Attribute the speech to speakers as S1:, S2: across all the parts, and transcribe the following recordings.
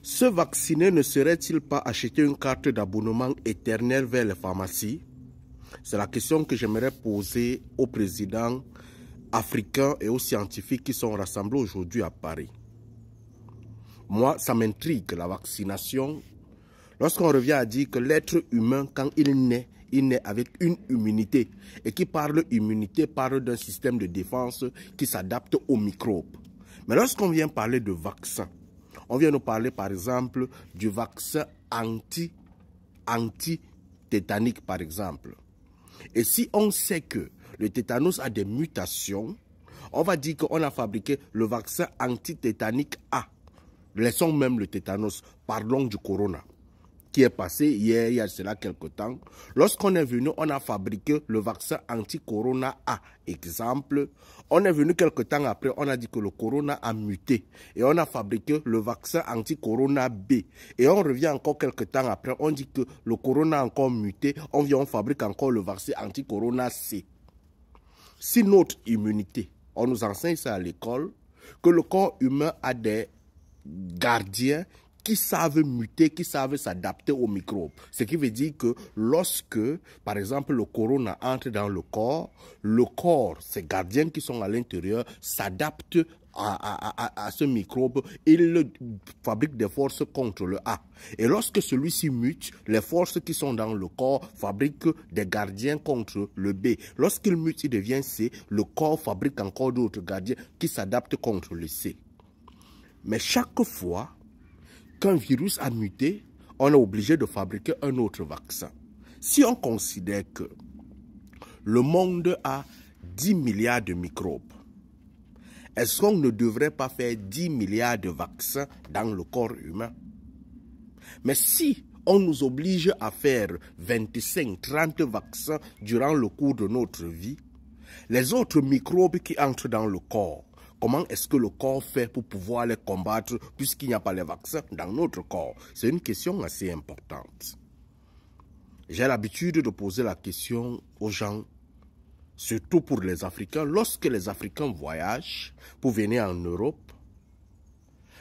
S1: Se vacciner ne serait-il pas acheter une carte d'abonnement éternelle vers les pharmacies? C'est la question que j'aimerais poser aux présidents africains et aux scientifiques qui sont rassemblés aujourd'hui à Paris. Moi, ça m'intrigue, la vaccination. Lorsqu'on revient à dire que l'être humain, quand il naît avec une immunité. Et qui parle immunité, parle d'un système de défense qui s'adapte aux microbes. Mais lorsqu'on vient parler de vaccin, on vient nous parler par exemple du vaccin anti-tétanique par exemple. Et si on sait que le tétanos a des mutations, on va dire qu'on a fabriqué le vaccin anti-tétanique A. Laissons même le tétanos, parlons du corona, qui est passé hier, il y a cela quelque temps. Lorsqu'on est venu, on a fabriqué le vaccin anti-corona A. Exemple, on est venu quelque temps après, on a dit que le corona a muté. Et on a fabriqué le vaccin anti-corona B. Et on revient encore quelque temps après, on dit que le corona a encore muté. On fabrique encore le vaccin anti-corona C. Si notre immunité, on nous enseigne ça à l'école, que le corps humain a des gardiens qui savent muter, qui savent s'adapter aux microbes. Ce qui veut dire que lorsque, par exemple, le corona entre dans le corps, ces gardiens qui sont à l'intérieur, s'adaptent à ce microbe, il fabrique des forces contre le A. Et lorsque celui-ci mute, les forces qui sont dans le corps fabriquent des gardiens contre le B. Lorsqu'il mute, il devient C, le corps fabrique encore d'autres gardiens qui s'adaptent contre le C. Mais chaque fois qu'un virus a muté, on est obligé de fabriquer un autre vaccin. Si on considère que le monde a 10 milliards de microbes, est-ce qu'on ne devrait pas faire 10 milliards de vaccins dans le corps humain? Mais si on nous oblige à faire 25-30 vaccins durant le cours de notre vie, les autres microbes qui entrent dans le corps, comment est-ce que le corps fait pour pouvoir les combattre puisqu'il n'y a pas les vaccins dans notre corps? C'est une question assez importante. J'ai l'habitude de poser la question aux gens, surtout pour les Africains. Lorsque les Africains voyagent pour venir en Europe,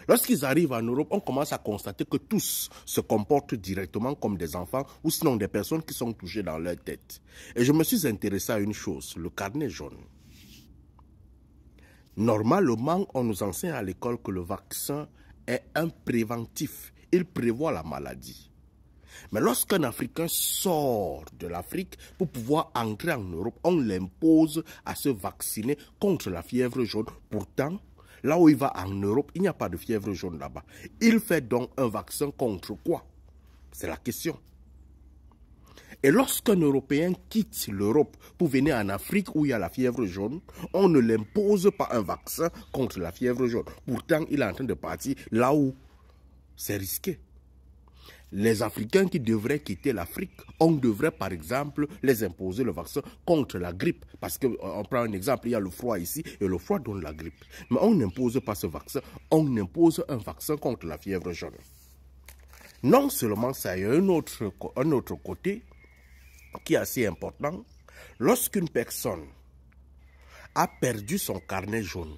S1: lorsqu'ils arrivent en Europe, on commence à constater que tous se comportent directement comme des enfants ou sinon des personnes qui sont touchées dans leur tête. Et je me suis intéressé à une chose, le carnet jaune. Normalement, on nous enseigne à l'école que le vaccin est un préventif. Il prévoit la maladie. Mais lorsqu'un Africain sort de l'Afrique pour pouvoir entrer en Europe, on l'impose à se vacciner contre la fièvre jaune. Pourtant, là où il va en Europe, il n'y a pas de fièvre jaune là-bas. Il fait donc un vaccin contre quoi? C'est la question. Et lorsqu'un Européen quitte l'Europe pour venir en Afrique où il y a la fièvre jaune, on ne l'impose pas un vaccin contre la fièvre jaune. Pourtant, il est en train de partir là où c'est risqué. Les Africains qui devraient quitter l'Afrique, on devrait par exemple les imposer le vaccin contre la grippe. Parce qu'on prend un exemple, il y a le froid ici et le froid donne la grippe. Mais on n'impose pas ce vaccin, on impose un vaccin contre la fièvre jaune. Non seulement ça, il y a un autre côté qui est assez important. Lorsqu'une personne a perdu son carnet jaune,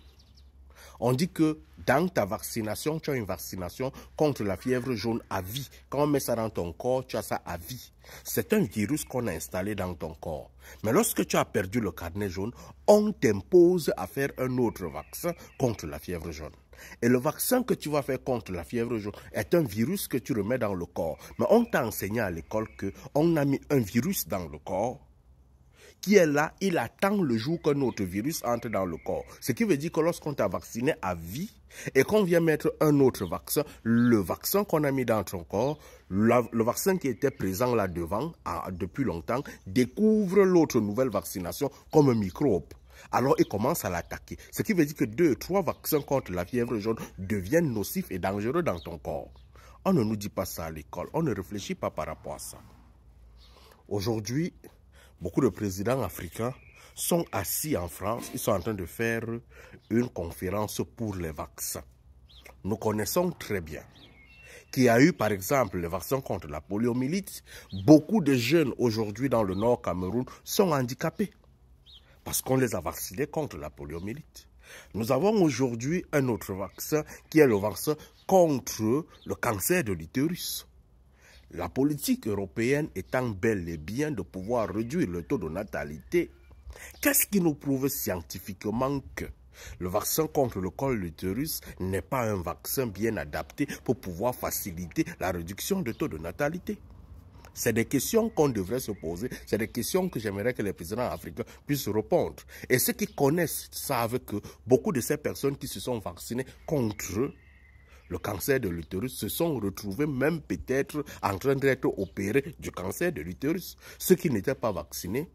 S1: on dit que dans ta vaccination, tu as une vaccination contre la fièvre jaune à vie. Quand on met ça dans ton corps, tu as ça à vie. C'est un virus qu'on a installé dans ton corps. Mais lorsque tu as perdu le carnet jaune, on t'impose à faire un autre vaccin contre la fièvre jaune. Et le vaccin que tu vas faire contre la fièvre jaune est un virus que tu remets dans le corps. Mais on t'a enseigné à l'école qu'on a mis un virus dans le corps qui est là, il attend le jour qu'un autre virus entre dans le corps. Ce qui veut dire que lorsqu'on t'a vacciné à vie et qu'on vient mettre un autre vaccin, le vaccin qu'on a mis dans ton corps, le vaccin qui était présent là devant depuis longtemps, découvre l'autre nouvelle vaccination comme un microbe. Alors il commence à l'attaquer. Ce qui veut dire que 2-3 vaccins contre la fièvre jaune deviennent nocifs et dangereux dans ton corps. On ne nous dit pas ça à l'école, on ne réfléchit pas par rapport à ça. Aujourd'hui, beaucoup de présidents africains sont assis en France, ils sont en train de faire une conférence pour les vaccins. Nous connaissons très bien qu'il y a eu par exemple le vaccin contre la poliomyélite. Beaucoup de jeunes aujourd'hui dans le Nord Cameroun sont handicapés parce qu'on les a vaccinés contre la poliomyélite. Nous avons aujourd'hui un autre vaccin qui est le vaccin contre le cancer de l'utérus. La politique européenne étant bel et bien de pouvoir réduire le taux de natalité, qu'est-ce qui nous prouve scientifiquement que le vaccin contre le col de l'utérus n'est pas un vaccin bien adapté pour pouvoir faciliter la réduction du taux de natalité? C'est des questions qu'on devrait se poser, c'est des questions que j'aimerais que les présidents africains puissent répondre. Et ceux qui connaissent savent que beaucoup de ces personnes qui se sont vaccinées contre le cancer de l'utérus se sont retrouvés même peut-être en train d'être opérés du cancer de l'utérus. Ceux qui n'étaient pas vaccinés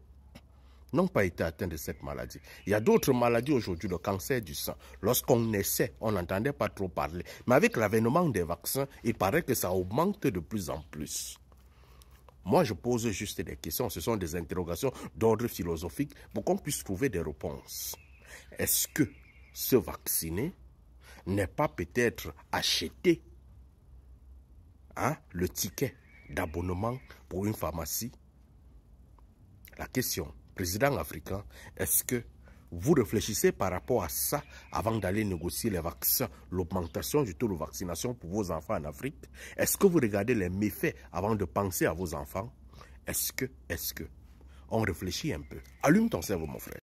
S1: n'ont pas été atteints de cette maladie. Il y a d'autres maladies aujourd'hui, le cancer du sang. Lorsqu'on naissait, on n'entendait pas trop parler. Mais avec l'avènement des vaccins, il paraît que ça augmente de plus en plus. Moi, je pose juste des questions. Ce sont des interrogations d'ordre philosophique pour qu'on puisse trouver des réponses. Est-ce que se vacciner n'est pas peut-être acheter le ticket d'abonnement pour une pharmacie? La question, président africain, est-ce que vous réfléchissez par rapport à ça avant d'aller négocier les vaccins, l'augmentation du taux de vaccination pour vos enfants en Afrique? Est-ce que vous regardez les méfaits avant de penser à vos enfants? Est-ce que on réfléchit un peu? Allume ton cerveau, mon frère.